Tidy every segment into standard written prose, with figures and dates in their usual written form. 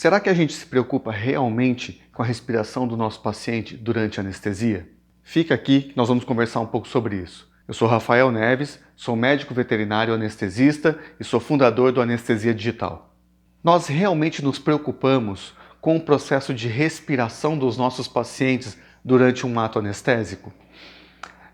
Será que a gente se preocupa realmente com a respiração do nosso paciente durante a anestesia? Fica aqui que nós vamos conversar um pouco sobre isso. Eu sou Rafael Neves, sou médico veterinário anestesista e sou fundador do Anestesia Digital. Nós realmente nos preocupamos com o processo de respiração dos nossos pacientes durante um ato anestésico?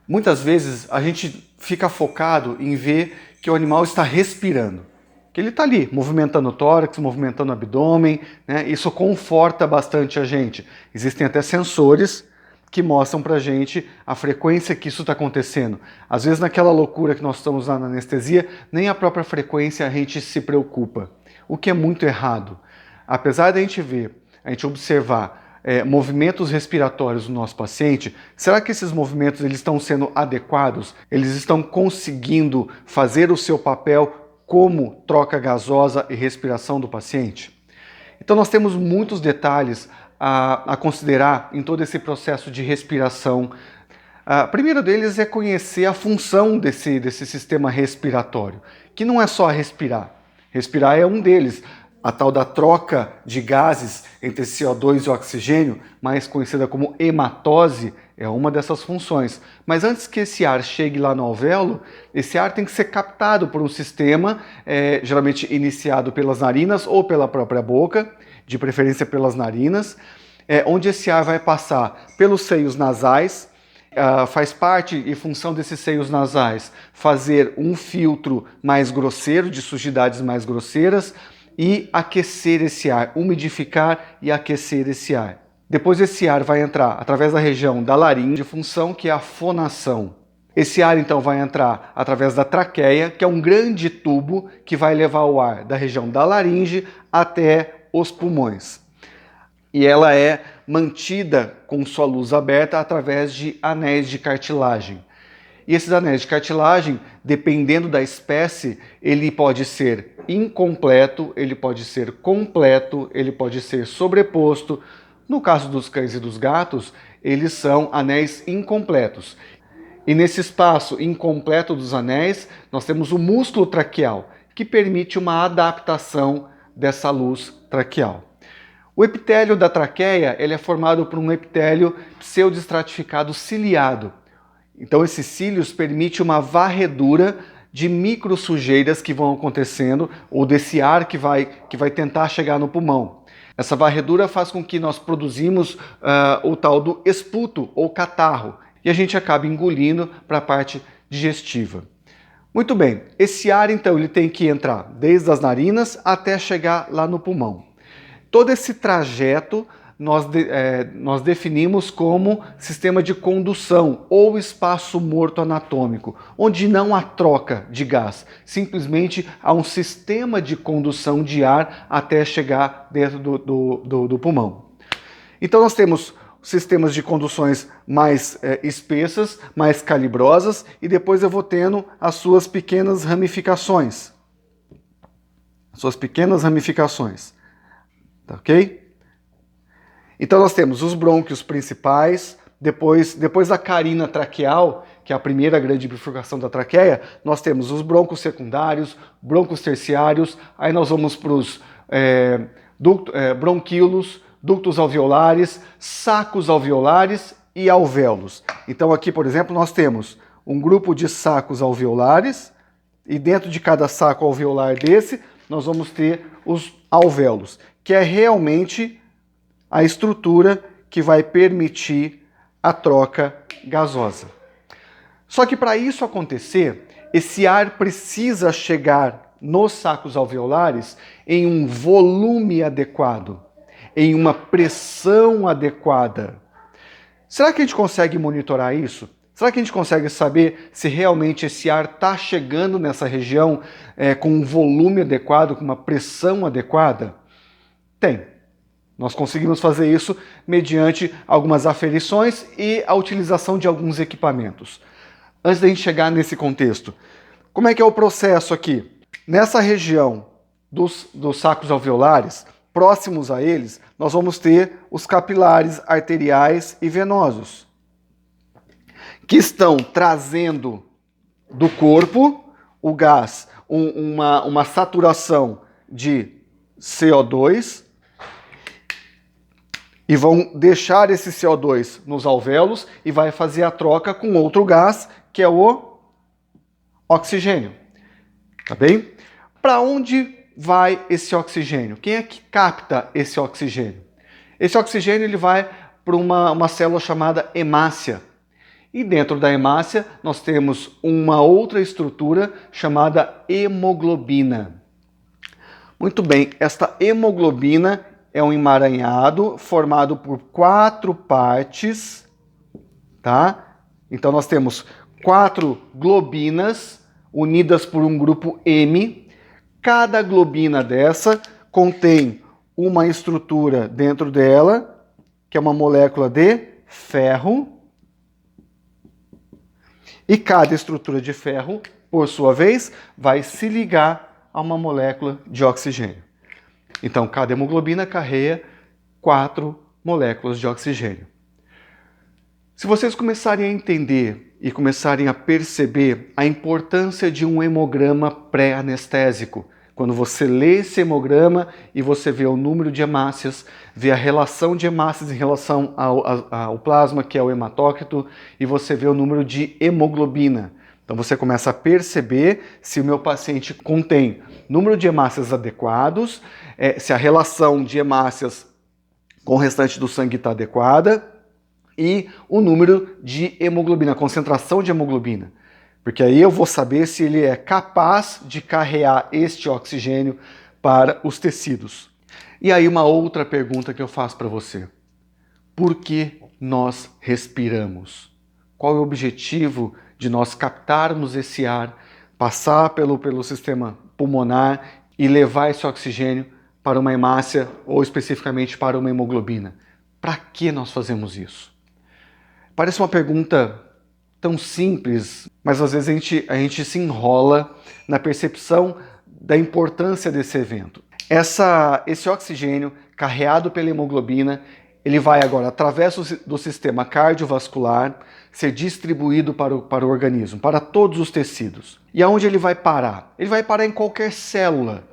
Muitas vezes a gente fica focado em ver que o animal está respirando, que ele está ali, movimentando o tórax, movimentando o abdômen, né? Isso conforta bastante a gente. Existem até sensores que mostram pra gente a frequência que isso está acontecendo. Às vezes naquela loucura que nós estamos lá na anestesia, nem a própria frequência a gente se preocupa, o que é muito errado. Apesar de a gente observar movimentos respiratórios do nosso paciente, será que esses movimentos eles estão sendo adequados? Eles estão conseguindo fazer o seu papel como troca gasosa e respiração do paciente? Então nós temos muitos detalhes a considerar em todo esse processo de respiração. O primeiro deles é conhecer a função desse sistema respiratório, que não é só respirar. Respirar é um deles. A tal da troca de gases entre CO2 e oxigênio, mais conhecida como hematose, é uma dessas funções. Mas antes que esse ar chegue lá no alvéolo, esse ar tem que ser captado por um sistema, geralmente iniciado pelas narinas ou pela própria boca, de preferência pelas narinas, onde esse ar vai passar pelos seios nasais. Faz parte e função desses seios nasais fazer um filtro mais grosseiro, de sujidades mais grosseiras, e aquecer esse ar, umidificar e aquecer esse ar. Depois esse ar vai entrar através da região da laringe, função que é a fonação. Esse ar então vai entrar através da traqueia, que é um grande tubo que vai levar o ar da região da laringe até os pulmões. E ela é mantida com sua luz aberta através de anéis de cartilagem. E esses anéis de cartilagem, dependendo da espécie, ele pode ser incompleto, ele pode ser completo, ele pode ser sobreposto. No caso dos cães e dos gatos, eles são anéis incompletos. E nesse espaço incompleto dos anéis, nós temos o músculo traqueal, que permite uma adaptação dessa luz traqueal. O epitélio da traqueia ele é formado por um epitélio pseudoestratificado ciliado. Então esses cílios permitem uma varredura de micro sujeiras que vão acontecendo, ou desse ar que vai tentar chegar no pulmão. Essa varredura faz com que nós produzimos o tal do esputo ou catarro, e a gente acaba engolindo para a parte digestiva. Muito bem, esse ar então ele tem que entrar desde as narinas até chegar lá no pulmão. Todo esse trajeto nós definimos como sistema de condução ou espaço morto anatômico, onde não há troca de gás, simplesmente há um sistema de condução de ar até chegar dentro do pulmão. Então nós temos sistemas de conduções mais espessas, mais calibrosas, e depois eu vou tendo as suas pequenas ramificações. Tá ok? Então nós temos os brônquios principais, depois da carina traqueal, que é a primeira grande bifurcação da traqueia, nós temos os brônquios secundários, brônquios terciários, aí nós vamos para os bronquíolos, ductos alveolares, sacos alveolares e alvéolos. Então aqui, por exemplo, nós temos um grupo de sacos alveolares, e dentro de cada saco alveolar desse, nós vamos ter os alvéolos, que é realmente a estrutura que vai permitir a troca gasosa. Só que para isso acontecer, esse ar precisa chegar nos sacos alveolares em um volume adequado, em uma pressão adequada. Será que a gente consegue monitorar isso? Será que a gente consegue saber se realmente esse ar está chegando nessa região com um volume adequado, com uma pressão adequada? Tem. Nós conseguimos fazer isso mediante algumas aferições e a utilização de alguns equipamentos. Antes da gente chegar nesse contexto, como é que é o processo aqui? Nessa região dos sacos alveolares, próximos a eles, nós vamos ter os capilares arteriais e venosos, que estão trazendo do corpo o gás, uma saturação de CO2, e vão deixar esse CO2 nos alvéolos e vai fazer a troca com outro gás, que é o oxigênio. Tá bem? Para onde vai esse oxigênio? Quem é que capta esse oxigênio? Esse oxigênio ele vai para uma célula chamada hemácia. E dentro da hemácia nós temos uma outra estrutura chamada hemoglobina. Muito bem, esta hemoglobina é um emaranhado formado por 4 partes, tá? Então nós temos 4 globinas unidas por um grupo M. Cada globina dessa contém uma estrutura dentro dela, que é uma molécula de ferro. E cada estrutura de ferro, por sua vez, vai se ligar a uma molécula de oxigênio. Então, cada hemoglobina carrega 4 moléculas de oxigênio. Se vocês começarem a entender e começarem a perceber a importância de um hemograma pré-anestésico, quando você lê esse hemograma e você vê o número de hemácias, vê a relação de hemácias em relação ao plasma, que é o hematócrito, e você vê o número de hemoglobina. Então você começa a perceber se o meu paciente contém número de hemácias adequados, se a relação de hemácias com o restante do sangue está adequada, e o número de hemoglobina, a concentração de hemoglobina. Porque aí eu vou saber se ele é capaz de carregar este oxigênio para os tecidos. E aí uma outra pergunta que eu faço para você. Por que nós respiramos? Qual é o objetivo de nós captarmos esse ar, passar pelo sistema pulmonar e levar esse oxigênio para uma hemácia ou especificamente para uma hemoglobina? Para que nós fazemos isso? Parece uma pergunta tão simples, mas às vezes a gente se enrola na percepção da importância desse evento. Esse oxigênio carreado pela hemoglobina, ele vai agora, através do sistema cardiovascular, ser distribuído para o organismo, para todos os tecidos. E aonde ele vai parar? Ele vai parar em qualquer célula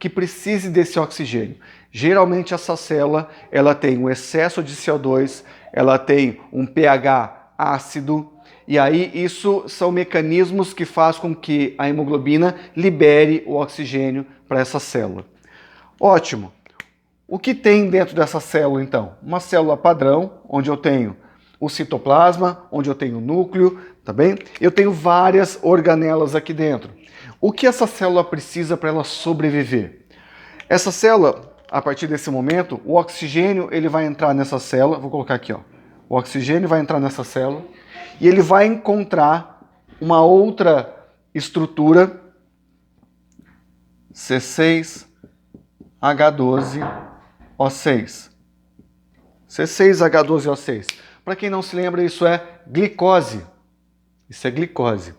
que precise desse oxigênio. Geralmente essa célula, ela tem um excesso de CO2, ela tem um pH ácido, e aí isso são mecanismos que fazem com que a hemoglobina libere o oxigênio para essa célula. Ótimo! O que tem dentro dessa célula então? Uma célula padrão, onde eu tenho o citoplasma, onde eu tenho o núcleo, tá bem? Eu tenho várias organelas aqui dentro. O que essa célula precisa para ela sobreviver? Essa célula, a partir desse momento, o oxigênio ele vai entrar nessa célula, vou colocar aqui, ó. O oxigênio vai entrar nessa célula e ele vai encontrar uma outra estrutura, C6H12O6. C6H12O6. Para quem não se lembra, isso é glicose. Isso é glicose.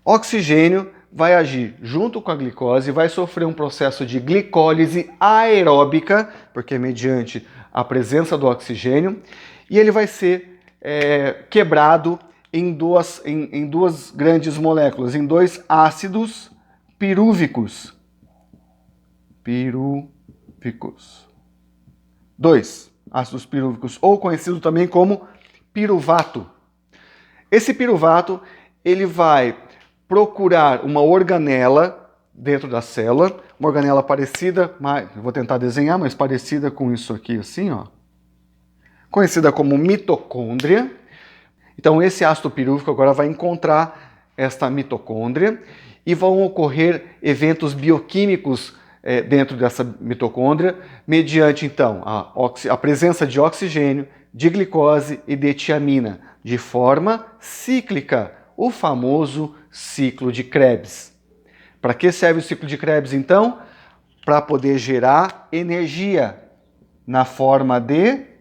Oxigênio vai agir junto com a glicose, vai sofrer um processo de glicólise aeróbica, porque é mediante a presença do oxigênio, e ele vai ser quebrado em duas grandes moléculas, em 2 ácidos pirúvicos. 2 ácidos pirúvicos, ou conhecido também como piruvato. Esse piruvato, ele vai procurar uma organela dentro da célula, uma organela parecida, vou tentar desenhar, mas parecida com isso aqui, assim, ó. Conhecida como mitocôndria. Então esse ácido pirúvico agora vai encontrar esta mitocôndria e vão ocorrer eventos bioquímicos dentro dessa mitocôndria, mediante então a presença de oxigênio, de glicose e de tiamina, de forma cíclica, o famoso ciclo de Krebs. Para que serve o ciclo de Krebs então? Para poder gerar energia na forma de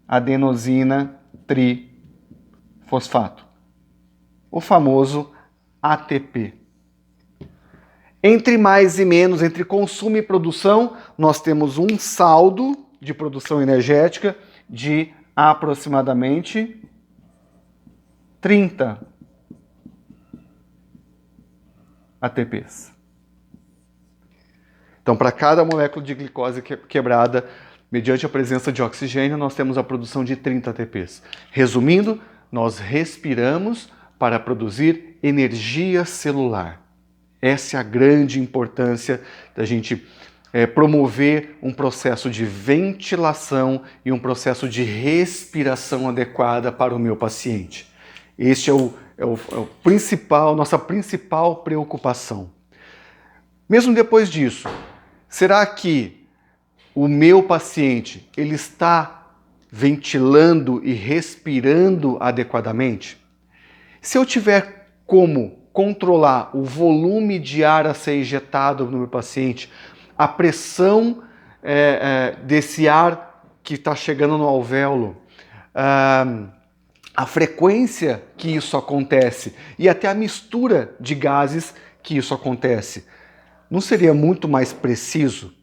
adenosina trifosfato, o famoso ATP. Entre mais e menos, entre consumo e produção, nós temos um saldo de produção energética de aproximadamente 30 ATPs. Então, para cada molécula de glicose quebrada, Mediante a presença de oxigênio, nós temos a produção de 30 ATPs. Resumindo, nós respiramos para produzir energia celular. Essa é a grande importância da gente promover um processo de ventilação e um processo de respiração adequada para o meu paciente. Este é o principal, nossa principal preocupação. Mesmo depois disso, será que o meu paciente ele está ventilando e respirando adequadamente? Se eu tiver como controlar o volume de ar a ser injetado no meu paciente, a pressão desse ar que está chegando no alvéolo, a frequência que isso acontece e até a mistura de gases que isso acontece, não seria muito mais preciso?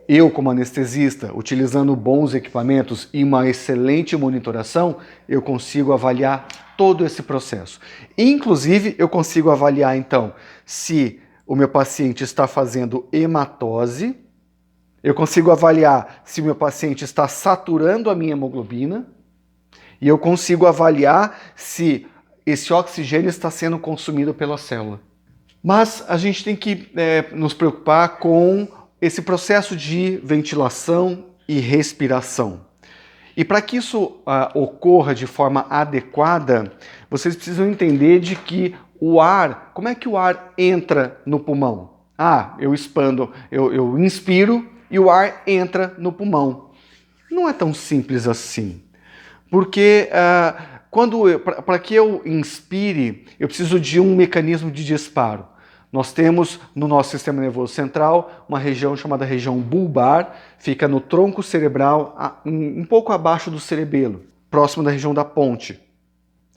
Eu, como anestesista, utilizando bons equipamentos e uma excelente monitoração, eu consigo avaliar todo esse processo. Inclusive, eu consigo avaliar, então, se o meu paciente está fazendo hematose, eu consigo avaliar se o meu paciente está saturando a minha hemoglobina, e eu consigo avaliar se esse oxigênio está sendo consumido pela célula. Mas a gente tem que nos preocupar com esse processo de ventilação e respiração. E para que isso ocorra de forma adequada, vocês precisam entender de que o ar, como é que o ar entra no pulmão? Eu expando, eu inspiro e o ar entra no pulmão. Não é tão simples assim, porque para que eu inspire, eu preciso de um mecanismo de disparo. Nós temos no nosso sistema nervoso central uma região chamada região bulbar, fica no tronco cerebral, um pouco abaixo do cerebelo, próximo da região da ponte.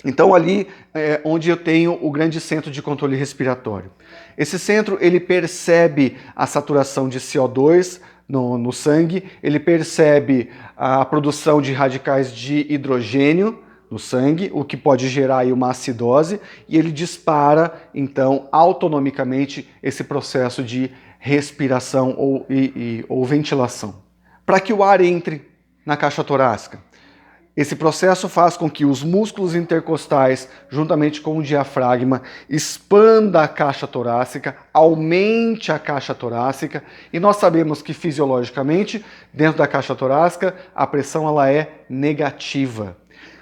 Então ali é onde eu tenho o grande centro de controle respiratório. Esse centro ele percebe a saturação de CO2 no sangue, ele percebe a produção de radicais de hidrogênio no sangue, o que pode gerar aí uma acidose, e ele dispara, então, autonomicamente esse processo de respiração ou ventilação. Para que o ar entre na caixa torácica, esse processo faz com que os músculos intercostais, juntamente com o diafragma, expanda a caixa torácica, aumente a caixa torácica, e nós sabemos que fisiologicamente, dentro da caixa torácica, a pressão ela é negativa.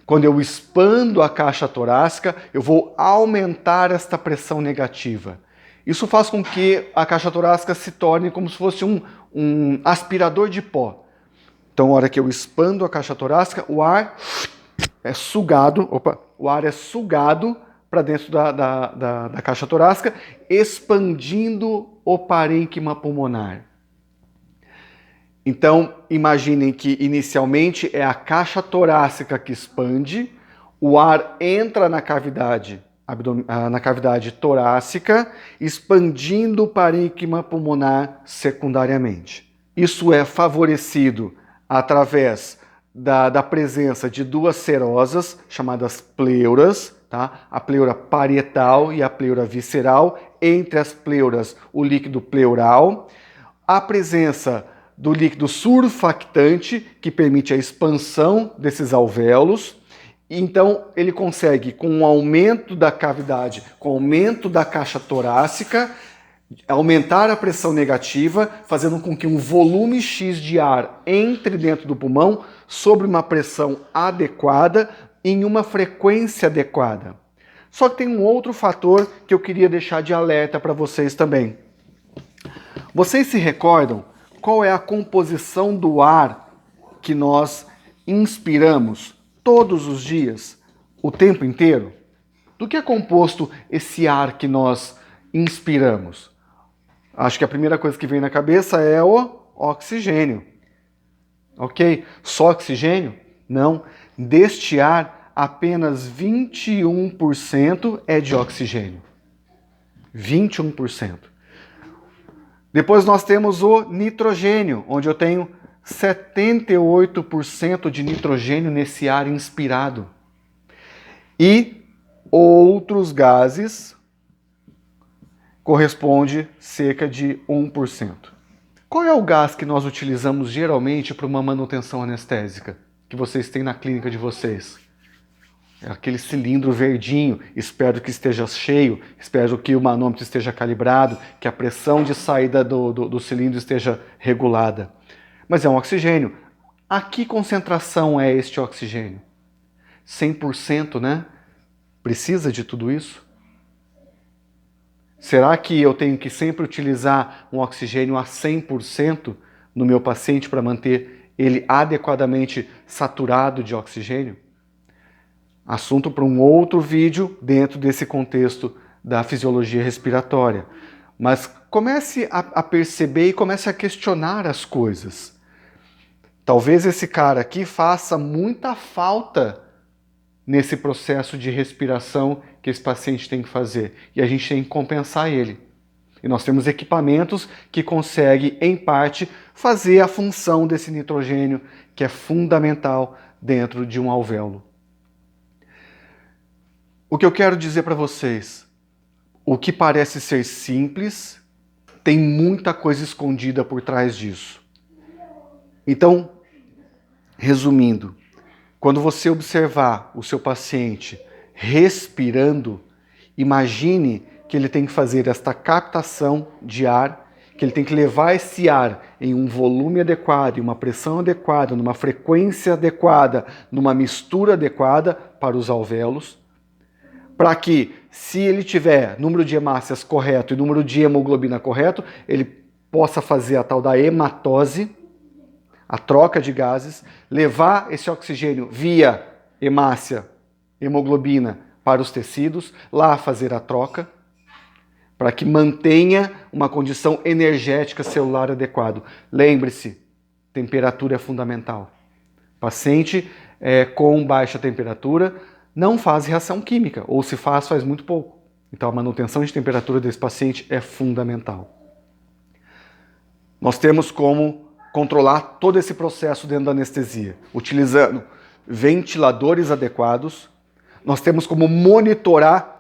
Quando eu expando a caixa torácica, eu vou aumentar esta pressão negativa. Isso faz com que a caixa torácica se torne como se fosse um aspirador de pó. Então, na hora que eu expando a caixa torácica, o ar é sugado para dentro da caixa torácica, expandindo o parênquima pulmonar. Então, imaginem que inicialmente é a caixa torácica que expande, o ar entra na cavidade torácica, expandindo o parênquima pulmonar secundariamente. Isso é favorecido através da presença de duas serosas, chamadas pleuras, tá? A pleura parietal e a pleura visceral, entre as pleuras o líquido pleural, a presença do líquido surfactante, que permite a expansão desses alvéolos. Então, ele consegue, com o aumento da cavidade, com o aumento da caixa torácica, aumentar a pressão negativa, fazendo com que um volume X de ar entre dentro do pulmão sobre uma pressão adequada, em uma frequência adequada. Só que tem um outro fator que eu queria deixar de alerta para vocês também. Vocês se recordam qual é a composição do ar que nós inspiramos todos os dias, o tempo inteiro? Do que é composto esse ar que nós inspiramos? Acho que a primeira coisa que vem na cabeça é o oxigênio. Ok? Só oxigênio? Não. Deste ar, apenas 21% é de oxigênio. 21%. Depois nós temos o nitrogênio, onde eu tenho 78% de nitrogênio nesse ar inspirado. E outros gases corresponde cerca de 1%. Qual é o gás que nós utilizamos geralmente para uma manutenção anestésica que vocês têm na clínica de vocês? É aquele cilindro verdinho. Espero que esteja cheio, espero que o manômetro esteja calibrado, que a pressão de saída do cilindro esteja regulada. Mas é um oxigênio. A que concentração é este oxigênio? 100%, né? Precisa de tudo isso? Será que eu tenho que sempre utilizar um oxigênio a 100% no meu paciente para manter ele adequadamente saturado de oxigênio? Assunto para um outro vídeo dentro desse contexto da fisiologia respiratória. Mas comece a perceber e comece a questionar as coisas. Talvez esse cara aqui faça muita falta nesse processo de respiração que esse paciente tem que fazer. E a gente tem que compensar ele. E nós temos equipamentos que conseguem, em parte, fazer a função desse nitrogênio, que é fundamental dentro de um alvéolo. O que eu quero dizer para vocês, o que parece ser simples, tem muita coisa escondida por trás disso. Então, resumindo, quando você observar o seu paciente respirando, imagine que ele tem que fazer esta captação de ar, que ele tem que levar esse ar em um volume adequado, em uma pressão adequada, numa frequência adequada, numa mistura adequada para os alvéolos, para que, se ele tiver número de hemácias correto e número de hemoglobina correto, ele possa fazer a tal da hematose, a troca de gases, levar esse oxigênio via hemácia, hemoglobina para os tecidos, lá fazer a troca, para que mantenha uma condição energética celular adequada. Lembre-se, temperatura é fundamental. Paciente com baixa temperatura não faz reação química, ou se faz, faz muito pouco. Então a manutenção de temperatura desse paciente é fundamental. Nós temos como controlar todo esse processo dentro da anestesia, utilizando ventiladores adequados. Nós temos como monitorar,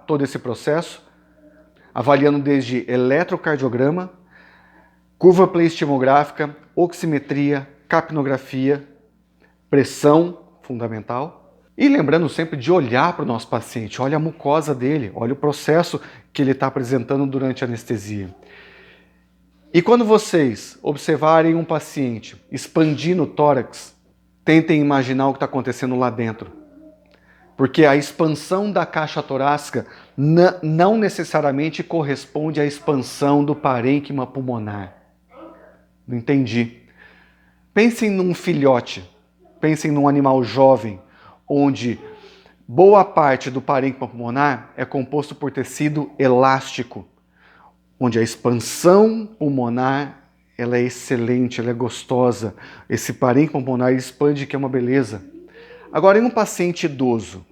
todo esse processo, avaliando desde eletrocardiograma, curva pleistimográfica, oximetria, capnografia, pressão fundamental. E lembrando sempre de olhar para o nosso paciente, olha a mucosa dele, olha o processo que ele está apresentando durante a anestesia. E quando vocês observarem um paciente expandindo o tórax, tentem imaginar o que está acontecendo lá dentro. Porque a expansão da caixa torácica não necessariamente corresponde à expansão do parênquima pulmonar. Não entendi. Pensem num filhote, pensem num animal jovem, onde boa parte do parênquima pulmonar é composto por tecido elástico, onde a expansão pulmonar ela é excelente, ela é gostosa. Esse parênquima pulmonar expande, que é uma beleza. Agora, em um paciente idoso,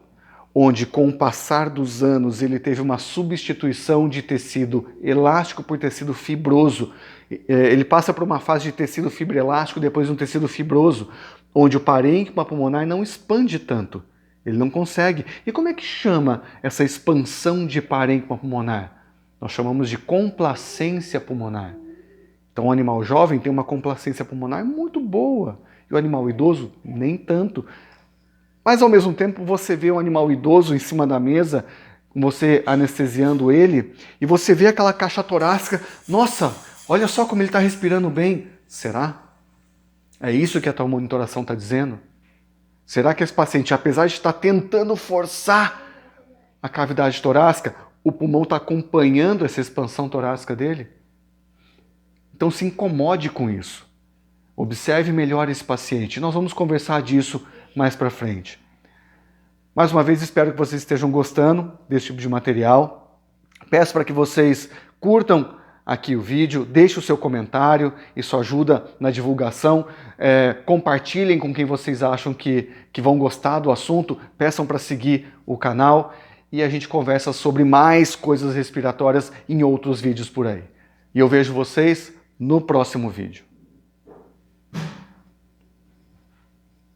onde com o passar dos anos ele teve uma substituição de tecido elástico por tecido fibroso, ele passa por uma fase de tecido fibroelástico, depois um tecido fibroso, onde o parênquima pulmonar não expande tanto, ele não consegue. E como é que chama essa expansão de parênquima pulmonar? Nós chamamos de complacência pulmonar. Então o animal jovem tem uma complacência pulmonar muito boa, e o animal idoso nem tanto. Mas ao mesmo tempo você vê um animal idoso em cima da mesa, você anestesiando ele, e você vê aquela caixa torácica, nossa, olha só como ele está respirando bem. Será? É isso que a tua monitoração está dizendo? Será que esse paciente, apesar de estar tentando forçar a cavidade torácica, o pulmão está acompanhando essa expansão torácica dele? Então se incomode com isso. Observe melhor esse paciente. Nós vamos conversar disso mais para frente. Mais uma vez, espero que vocês estejam gostando desse tipo de material. Peço para que vocês curtam aqui o vídeo, deixe o seu comentário, isso ajuda na divulgação. Compartilhem com quem vocês acham que vão gostar do assunto, peçam para seguir o canal e a gente conversa sobre mais coisas respiratórias em outros vídeos por aí. E eu vejo vocês no próximo vídeo.